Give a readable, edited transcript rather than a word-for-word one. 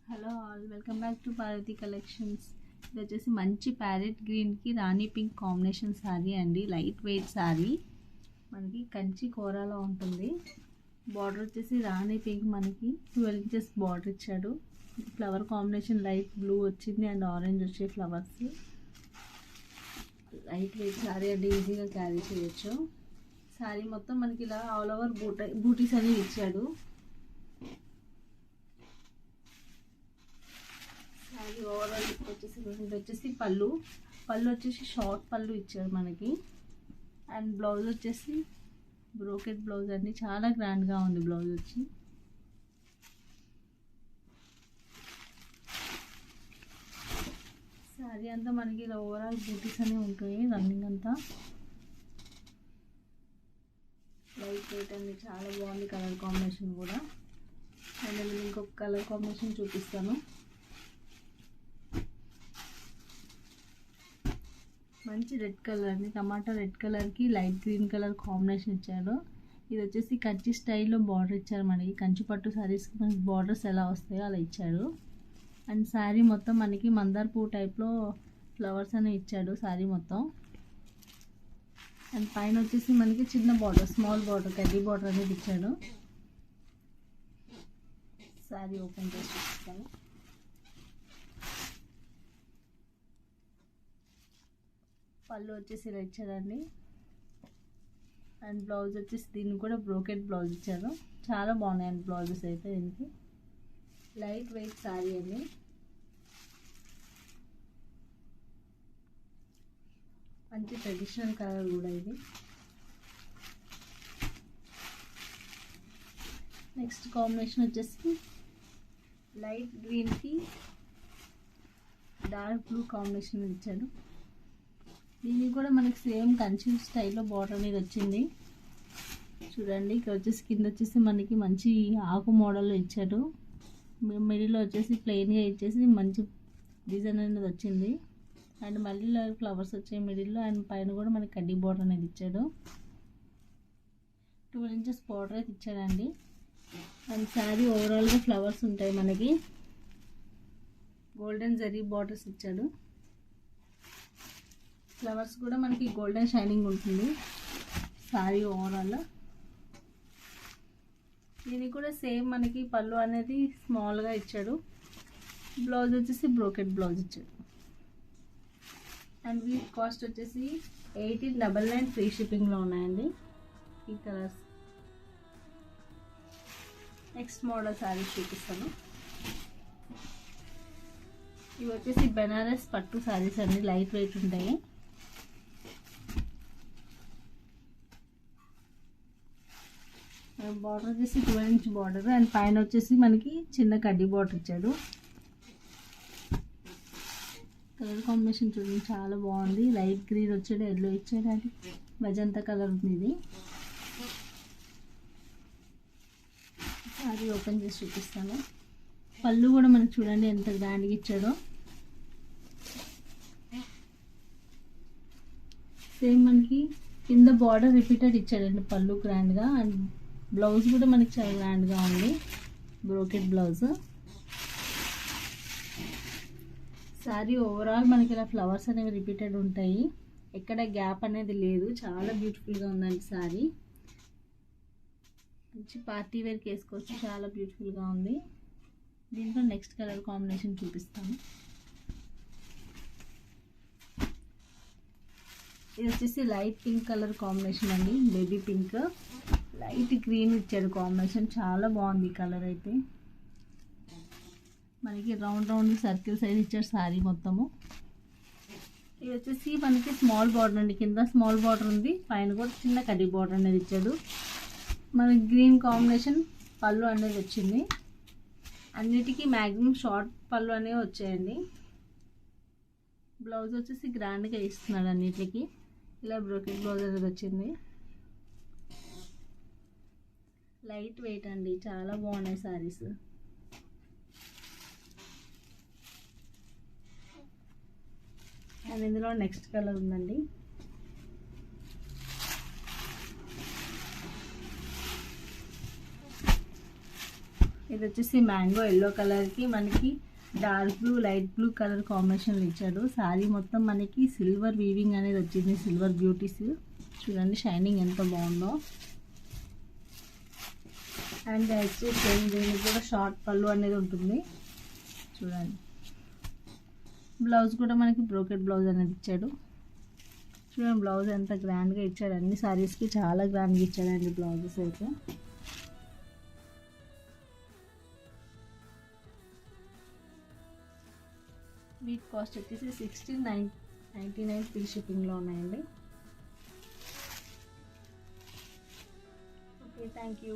Hello all, welcome back to Parvati collections. ఇది వచ్చేసి మంచి ప్యారెట్ గ్రీన్కి రాణి పింక్ కాంబినేషన్ శారీ అండి. లైట్ వెయిట్ శారీ, మనకి కంచి కూరలో ఉంటుంది. బార్డర్ వచ్చేసి రాణి పింక్, మనకి 12 ఇంచెస్ బార్డర్ ఇచ్చాడు. ఫ్లవర్ కాంబినేషన్ లైట్ బ్లూ వచ్చింది అండ్ ఆరెంజ్ వచ్చే ఫ్లవర్స్. లైట్ వెయిట్ శారీ అండి, ఈజీగా క్యారీ చేయొచ్చు. శారీ మొత్తం మనకి ఇలా ఆల్ ఓవర్ బూటీస్ అనేవి ఇచ్చాడు. శారీ ఓవరాల్ వచ్చేసి పళ్ళు వచ్చేసి షార్ట్ పళ్ళు ఇచ్చారు మనకి. అండ్ బ్లౌజ్ వచ్చేసి బ్రోకెట్ బ్లౌజ్ అండి, చాలా గ్రాండ్గా ఉంది బ్లౌజ్ వచ్చి. శారీ అంతా మనకి ఇలా ఓవరాల్ బూటీస్ అనేవి ఉంటాయి. రన్నింగ్ అంతా లైట్ వెయిట్ అండి, చాలా బాగుంది కలర్ కాంబినేషన్ కూడా. అండ్ నేను ఇంకొక కలర్ కాంబినేషన్ చూపిస్తాను. మంచి రెడ్ కలర్ అండి, టమాటా రెడ్ కలర్కి లైట్ గ్రీన్ కలర్ కాంబినేషన్ ఇచ్చాడు. ఇది వచ్చేసి కంచి స్టైల్లో బార్డర్ ఇచ్చారు మనకి. కంచి పట్టు శారీస్కి మనకి బార్డర్స్ ఎలా వస్తాయో అలా ఇచ్చాడు. అండ్ శారీ మొత్తం మనకి మందార్ పువ్వు టైప్లో ఫ్లవర్స్ అనేవి ఇచ్చాడు శారీ మొత్తం. అండ్ పైన వచ్చేసి మనకి చిన్న బార్డర్, స్మాల్ బార్డర్, కడ్డీ బార్డర్ అనేది ఇచ్చాడు. శారీ ఓపెన్ చేసి చూపిస్తాను. పళ్ళు వచ్చేసి ఇలా ఇచ్చారండి. అండ్ బ్లౌజ్ వచ్చేసి దీనికి కూడా బ్రోకెట్ బ్లౌజ్ ఇచ్చారు. చాలా బాగున్నాయండి బ్లౌజెస్ అయితే దీనికి. లైట్ వెయిట్ శారీ అండి. మంచి ట్రెడిషనల్ కలర్ కూడా ఇది. నెక్స్ట్ కాంబినేషన్ వచ్చేసి లైట్ గ్రీన్కి డార్క్ బ్లూ కాంబినేషన్ ఇచ్చాడు. దీనికి కూడా మనకి సేమ్ కంచి స్టైల్లో బార్డర్ అనేది వచ్చింది చూడండి. ఇక్కడ వచ్చేసి కింద వచ్చేసి మనకి మంచి ఆకు మోడల్లో ఇచ్చాడు. మిడిల్లో వచ్చేసి ప్లెయిన్గా ఇచ్చేసి మంచి డిజైన్ అనేది వచ్చింది. అండ్ మళ్ళీ ఫ్లవర్స్ వచ్చాయి మిడిల్లో. అండ్ పైన కూడా మనకి కడ్డీ బార్డర్ అనేది ఇచ్చాడు. 12 ఇంచెస్ బార్డర్ అయితే ఇచ్చాడండి. అండ్ శారీ ఓవరాల్గా ఫ్లవర్స్ ఉంటాయి మనకి. గోల్డెన్ జరీ బార్డర్స్ ఇచ్చాడు. ఫ్లవర్స్ కూడా మనకి గోల్డెన్ షైనింగ్ ఉంటుంది శారీ ఓవరాల్. దీనికి కూడా సేమ్ మనకి పళ్ళు అనేది స్మాల్గా ఇచ్చాడు. బ్లౌజ్ వచ్చేసి బ్రోకెట్ బ్లౌజ్ ఇచ్చాడు. అండ్ వీటి కాస్ట్ వచ్చేసి 1899 ఫ్రీ షిప్పింగ్లో ఉన్నాయండి ఈ కలర్స్. నెక్స్ట్ మోడల్ శారీస్ చూపిస్తాను. ఇవి వచ్చేసి బెనారస్ పట్టు శారీస్ అండి, లైట్ వెయిట్ ఉంటాయి. బార్డర్ వచ్చేసి 12 ఇంచ్ బార్డర్. అండ్ పైన వచ్చేసి మనకి చిన్న కడ్డీ బార్డర్ ఇచ్చాడు. కలర్ కాంబినేషన్ చూడండి, చాలా బాగుంది. లైట్ గ్రీన్ వచ్చాడు, ఎల్లో ఇచ్చాడు, అది మజంతా కలర్ ఉంది. ఇది సారీ ఓపెన్ చేసి చూపిస్తాను. పళ్ళు కూడా మనకి చూడండి ఎంత గ్రాండ్గా ఇచ్చాడో. సేమ్ మనకి కింద బార్డర్ రిపీటెడ్ ఇచ్చాడండి పళ్ళు గ్రాండ్గా. అండ్ బ్లౌజ్ కూడా మనకి చాలా గ్రాండ్గా ఉంది, బ్రోకెట్ బ్లౌజ్. శారీ ఓవరాల్ మనకి ఇలా ఫ్లవర్స్ అనేవి రిపీటెడ్ ఉంటాయి, ఎక్కడ గ్యాప్ అనేది లేదు. చాలా బ్యూటిఫుల్గా ఉందండి శారీ. మంచి పార్టీ వేర్కి వేసుకోవచ్చు, చాలా బ్యూటిఫుల్గా ఉంది. దీంట్లో నెక్స్ట్ కలర్ కాంబినేషన్ చూపిస్తాను. ఇది వచ్చేసి లైట్ పింక్ కలర్ కాంబినేషన్ అండి, బేబీ పింక్. లైట్ గ్రీన్ ఇచ్చాడు కాంబినేషన్, చాలా బాగుంది కలర్ అయితే. మనకి రౌండ్ సర్కిల్ సైజ్ ఇచ్చాడు శారీ మొత్తము. ఇది వచ్చేసి మనకి స్మాల్ బార్డర్ అండి, కింద స్మాల్ బార్డర్ ఉంది, పైన కూడా చిన్న కడ్డీ బార్డర్ అనేది ఇచ్చాడు. మనకి గ్రీన్ కాంబినేషన్ పళ్ళు అనేది వచ్చింది. అన్నిటికీ మ్యాక్సిమం షార్ట్ పళ్ళు అనేవి వచ్చాయండి. బ్లౌజ్ వచ్చేసి గ్రాండ్గా ఇస్తున్నాడు అన్నిటికి. ఇలా బ్రోకెట్ బ్లౌజ్ అనేది వచ్చింది. లైట్ వెయిట్ అండి, చాలా బాగున్నాయి శారీస్. అండ్ ఇందులో నెక్స్ట్ కలర్ ఉందండి. ఇది వచ్చేసి మ్యాంగో ఎల్లో కలర్కి మనకి dark blue light blue colour కాంబినేషన్లో ఇచ్చాడు. శారీ మొత్తం మనకి సిల్వర్ వీవింగ్ అనేది వచ్చింది, సిల్వర్ బ్యూటీస్. చూడండి షైనింగ్ ఎంత బాగుందో. అండ్ వచ్చేసి దీనికి కూడా షార్ట్ పళ్ళు అనేది ఉంటుంది. చూడండి బ్లౌజ్ కూడా మనకి బ్రోకెట్ బ్లౌజ్ అనేది ఇచ్చాడు. చూడండి బ్లౌజ్ ఎంత గ్రాండ్గా ఇచ్చాడు. అన్ని శారీస్కి చాలా గ్రాండ్గా ఇచ్చాడండి బ్లౌజెస్ అయితే. వీటి కాస్ట్ వచ్చేసి 1699 ఫ్రీ షిప్పింగ్లో ఉన్నాయండి. Okay, thank you.